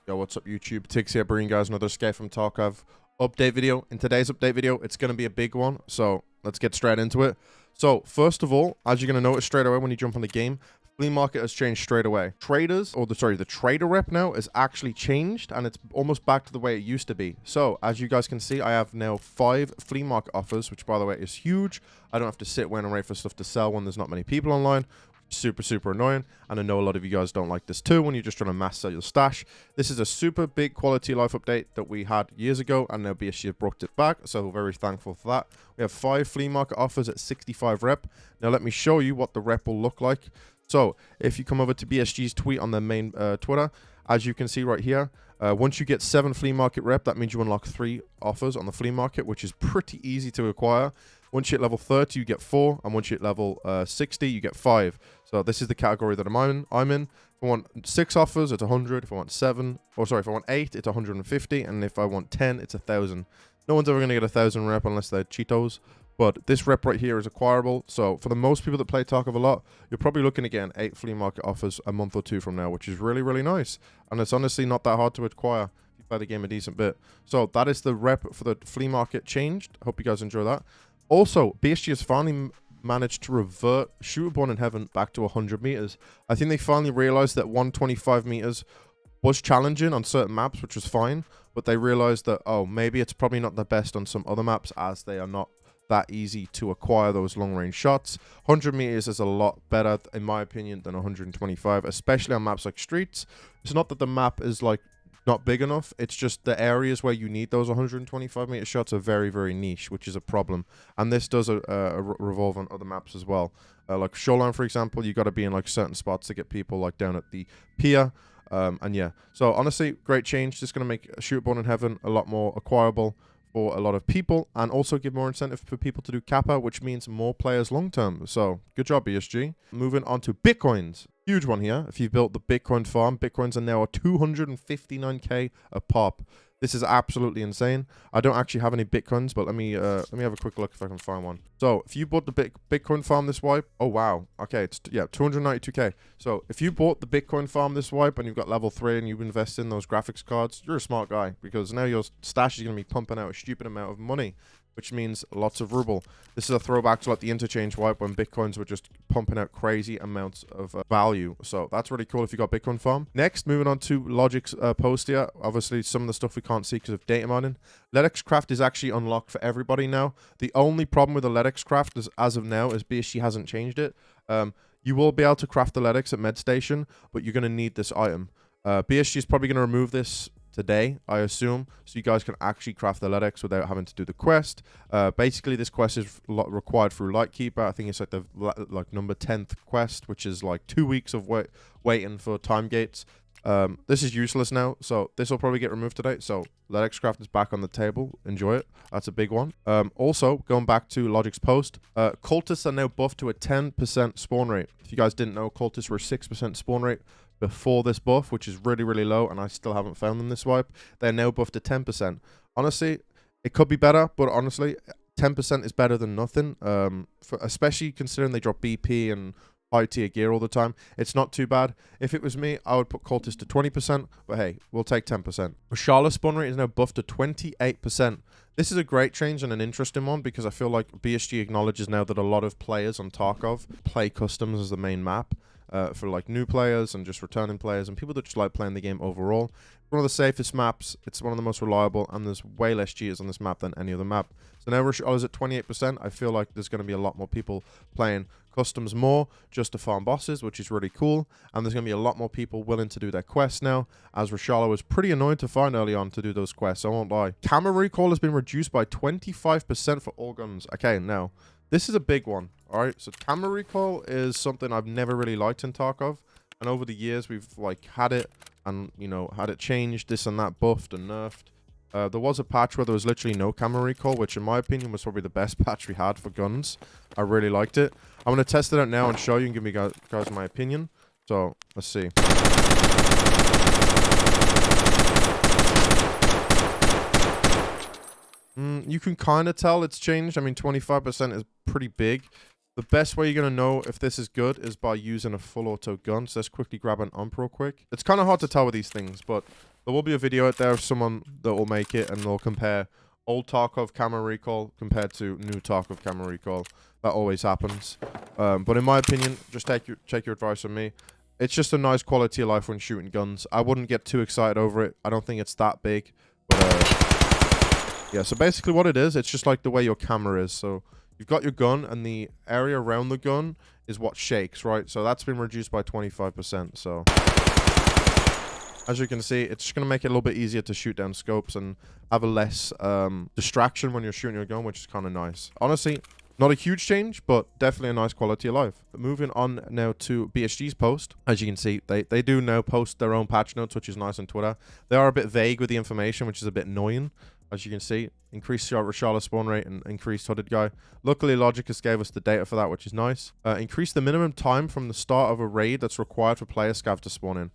Yo, what's up YouTube? Tigz here, bringing you guys another Scav from Tarkov update video. In today's update video, it's going to be a big one, so let's get straight into it. So, first of all, as you're going to notice straight away when you jump on the game, Flea Market has changed straight away. The trader rep now is actually changed, and it's almost back to the way it used to be. So, as you guys can see, I have now 5 Flea Market offers, which, by the way, is huge. I don't have to sit, wait, and wait for stuff to sell when there's not many people online. Super annoying, and I know a lot of you guys don't like this too when you're just trying to mass sell your stash. This is a super big quality of life update that we had years ago, and now BSG have brought it back, so we're very thankful for that. We have 5 Flea Market offers at 65 rep. Now let me show you what the rep will look like. So if you come over to BSG's tweet on their main Twitter, as you can see right here, once you get 7 Flea Market rep, that means you unlock 3 offers on the Flea Market, which is pretty easy to acquire. Once you hit level 30, you get 4, and once you hit level 60, you get 5. So this is the category that I'm in. If I want 6 offers, it's 100. If I want 7, or sorry, if I want 8, it's 150, and if I want 10, it's 1,000. No one's ever going to get 1,000 rep unless they're Cheetos, but this rep right here is acquirable. So for the most people that play Tarkov a lot, you're probably looking at getting 8 Flea Market offers a month or 2 from now, which is really nice, and it's honestly not that hard to acquire if you play the game a decent bit. So that is the rep for the Flea Market changed. Hope you guys enjoy that. Also, BSG has finally managed to revert Shooter Born in Heaven back to 100 meters. I think they finally realized that 125 meters was challenging on certain maps, which was fine, but they realized that, oh, maybe it's probably not the best on some other maps, as they are not that easy to acquire those long-range shots. 100 meters is a lot better, in my opinion, than 125, especially on maps like Streets. It's not that the map is, like, not big enough, it's just the areas where you need those 125 meter shots are very niche, which is a problem, and this does revolve on other maps as well. Like Shoreline, for example, you got to be in like certain spots to get people like down at the pier, and yeah, so honestly, great change. Just going to make Shooter Born in Heaven a lot more acquirable for a lot of people, and also give more incentive for people to do Kappa, which means more players long term. So good job, BSG. Moving on to Bitcoins. Huge one here. If you've built the Bitcoin farm, Bitcoins are now at 259k a pop. This is absolutely insane. I don't actually have any Bitcoins, but let me have a quick look if I can find one. So if you bought the Bitcoin farm this wipe, oh wow, okay, it's 292k. So if you bought the Bitcoin farm this wipe and you've got level 3 and you invest in those graphics cards, you're a smart guy, because now your stash is going to be pumping out a stupid amount of money, which means lots of ruble. This is a throwback to like the interchange wipe when Bitcoins were just pumping out crazy amounts of value. So that's really cool if you got Bitcoin farm. Next, moving on to Logic's post here. Obviously, some of the stuff we can't see because of data mining. LEDx Craft is actually unlocked for everybody now. The only problem with the LEDx Craft is, as of now, is BSG hasn't changed it. You will be able to craft the LEDx at Med Station, but you're going to need this item. BSG is probably going to remove this today, I assume, so you guys can actually craft the LEDx without having to do the quest. Basically, this quest is required through Lightkeeper. I think it's like the number 10th quest, which is like 2 weeks of waiting for time gates. This is useless now, so this will probably get removed today. So LEDx Craft is back on the table. Enjoy it. That's a big one. Also, going back to Logic's post, Cultists are now buffed to a 10% spawn rate. If you guys didn't know, Cultists were a 6% spawn rate before this buff, which is really low, and I still haven't found them this wipe. They're now buffed to 10%. Honestly, it could be better, but honestly, 10% is better than nothing, especially considering they drop BP and high tier gear all the time. It's not too bad. If it was me, I would put Cultist to 20%, but hey, we'll take 10%. Reshala spawn rate is now buffed to 28%. This is a great change and an interesting one, because I feel like BSG acknowledges now that a lot of players on Tarkov play customs as the main map. For like new players and just returning players and people that just like playing the game overall. One of the safest maps, it's one of the most reliable, and there's way less cheaters on this map than any other map. So now Reshala's at 28%. I feel like there's going to be a lot more people playing customs more just to farm bosses, which is really cool, and there's going to be a lot more people willing to do their quests now, as Reshala was pretty annoying to find early on to do those quests, I won't lie. Camera recoil has been reduced by 25% for all guns. Okay, now this is a big one. Alright, so camera recoil is something I've never really liked in Tarkov, and over the years we've like had it, and you know, had it changed, this and that, buffed and nerfed. There was a patch where there was literally no camera recoil, which in my opinion was probably the best patch we had for guns. I really liked it. I'm going to test it out now and show you and give me guys my opinion. So, let's see. You can kind of tell it's changed. I mean, 25% is pretty big. The best way you're going to know if this is good is by using a full auto gun. So let's quickly grab an ump real quick. It's kind of hard to tell with these things, but There will be a video out there of someone that will make it, and they'll compare old Tarkov Camo Recoil compared to new Tarkov Camo Recoil. That always happens. But in my opinion, just take your advice from me. It's just a nice quality of life when shooting guns. I wouldn't get too excited over it. I don't think it's that big. But yeah, so basically what it is, it's just like the way your camera is. So you've got your gun, and the area around the gun is what shakes, right? So that's been reduced by 25%. So as you can see, it's just going to make it a little bit easier to shoot down scopes and have a less distraction when you're shooting your gun, which is kind of nice. Honestly, not a huge change, but definitely a nice quality of life. But moving on now to BSG's post. As you can see, they do now post their own patch notes, which is nice on Twitter. They are a bit vague with the information, which is a bit annoying. As you can see, increased Reshala spawn rate and increased hooded guy. Luckily, Logicus gave us the data for that, which is nice. Increase the minimum time from the start of a raid that's required for player Scav to spawn in.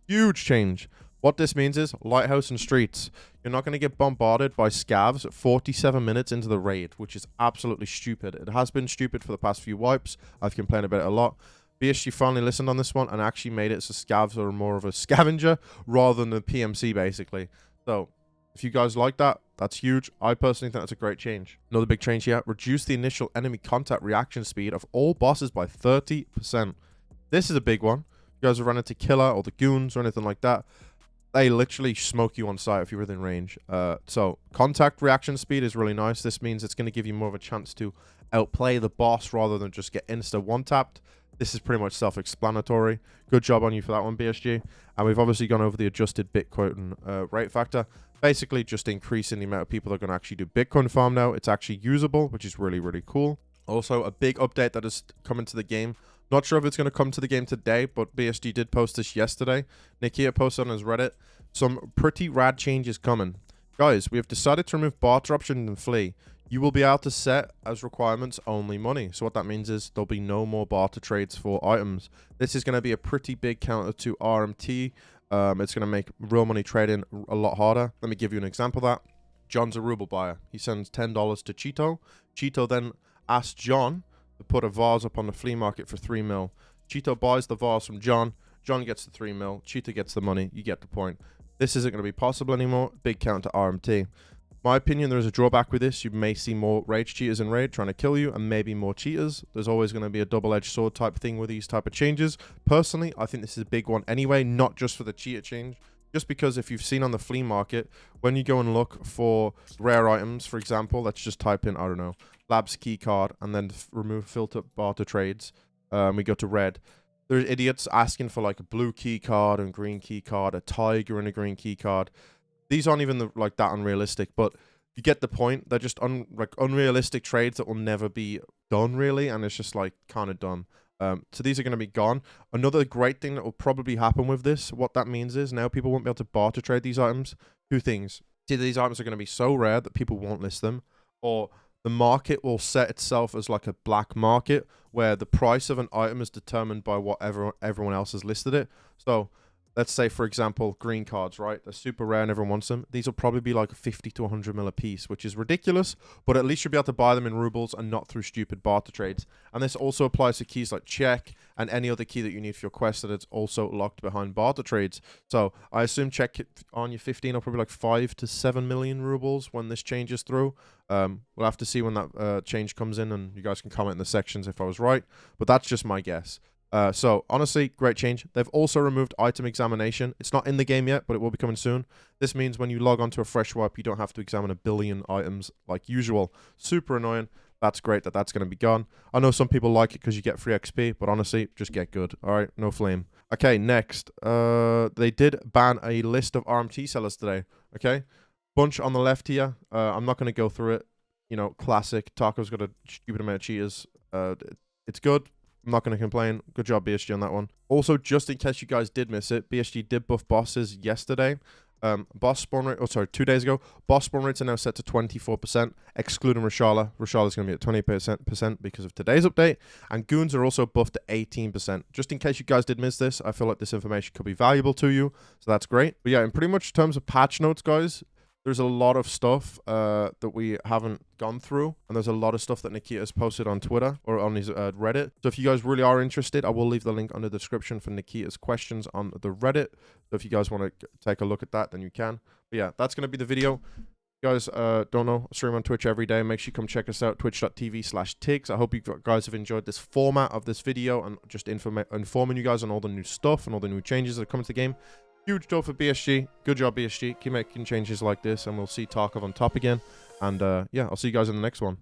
Huge change. What this means is Lighthouse and Streets. You're not going to get bombarded by Scavs 47 minutes into the raid, which is absolutely stupid. It has been stupid for the past few wipes. I've complained about it a lot. BSG finally listened on this one and actually made it so Scavs are more of a scavenger rather than a PMC, basically. So if you guys like that, that's huge. I personally think that's a great change. Another big change here. Reduce the initial enemy contact reaction speed of all bosses by 30%. This is a big one. You guys are running into Killer or the Goons or anything like that, they literally smoke you on sight if you're within range. So contact reaction speed is really nice. This means it's going to give you more of a chance to outplay the boss rather than just get insta one-tapped. This is pretty much self-explanatory. Good job on you for that one, BSG. And we've obviously gone over the adjusted Bitcoin rate factor. Basically just increasing the amount of people that are going to actually do Bitcoin farm now. It's actually usable, which is really, really cool. Also, a big update that has come into the game. Not sure if it's going to come to the game today, but BSG did post this yesterday. Nikia posted on his Reddit. Some pretty rad changes coming. Guys, we have decided to remove barter option in Flea. You will be able to set as requirements only money. So what that means is there'll be no more barter trades for items. This is going to be a pretty big counter to RMT. It's going to make real money trading a lot harder. Let me give you an example of that. John's a ruble buyer. He sends $10 to Cheeto. Cheeto then asks John to put a vase up on the flea market for 3 mil. Cheeto buys the vase from John. John gets the 3 mil. Cheeto gets the money. You get the point. This isn't going to be possible anymore. Big count to RMT. My opinion, there is a drawback with this. You may see more rage cheaters in raid trying to kill you, and maybe more cheaters. There's always going to be a double-edged sword type thing with these type of changes. Personally, I think this is a big one anyway, not just for the cheater change. Just because if you've seen on the flea market, when you go and look for rare items, for example, let's just type in, I don't know, Labs keycard, and then remove filter barter trades. We go to red. There's idiots asking for like a blue key card and green key card, a tiger and a green key card. These aren't even like that unrealistic, but you get the point. They're just unrealistic trades that will never be done really, and it's just like kind of dumb. So these are going to be gone. Another great thing that will probably happen with this, what that means is now people won't be able to barter trade these items. Two things. Either these items are going to be so rare that people won't list them, or the market will set itself as like a black market where the price of an item is determined by whatever everyone else has listed it. So let's say, for example, green cards, right? They're super rare and everyone wants them. These will probably be like 50 to 100 mil a piece, which is ridiculous, but at least you'll be able to buy them in rubles and not through stupid barter trades. And this also applies to keys like check and any other key that you need for your quest that it's also locked behind barter trades. So I assume check on your 15 will probably like 5 to 7 million rubles when this changes through. We'll have to see when that change comes in, and you guys can comment in the sections if I was right, but that's just my guess. So honestly, great change. They've also removed item examination. It's not in the game yet, but it will be coming soon. This means when you log onto a fresh wipe, you don't have to examine a billion items like usual. Super annoying. That's great that that's going to be gone. I know some people like it because you get free XP, but honestly, just get good. All right, no flame. Okay, next. They did ban a list of RMT sellers today. Okay, bunch on the left here. I'm not going to go through it. You know, classic. Tarkov's got a stupid amount of cheaters. It's good. I'm not going to complain. Good job, BSG, on that one. Also, just in case you guys did miss it, BSG did buff bosses yesterday. Boss spawn rate, 2 days ago. Boss spawn rates are now set to 24%, excluding Reshala. Reshala is going to be at 20% because of today's update. And goons are also buffed to 18%. Just in case you guys did miss this, I feel like this information could be valuable to you. So that's great. But yeah, in pretty much terms of patch notes, guys, there's a lot of stuff that we haven't gone through, and there's a lot of stuff that Nikita's posted on Twitter or on his Reddit. So if you guys really are interested, I will leave the link under the description for Nikita's questions on the Reddit. So if you guys want to take a look at that, then you can. But yeah, that's going to be the video. You guys don't know, I stream on Twitch every day. Make sure you come check us out, twitch.tv/Tigz. I hope you guys have enjoyed this format of this video and just informing you guys on all the new stuff and all the new changes that are coming to the game. Huge job for BSG. Good job, BSG. Keep making changes like this, and we'll see Tarkov on top again. And yeah, I'll see you guys in the next one.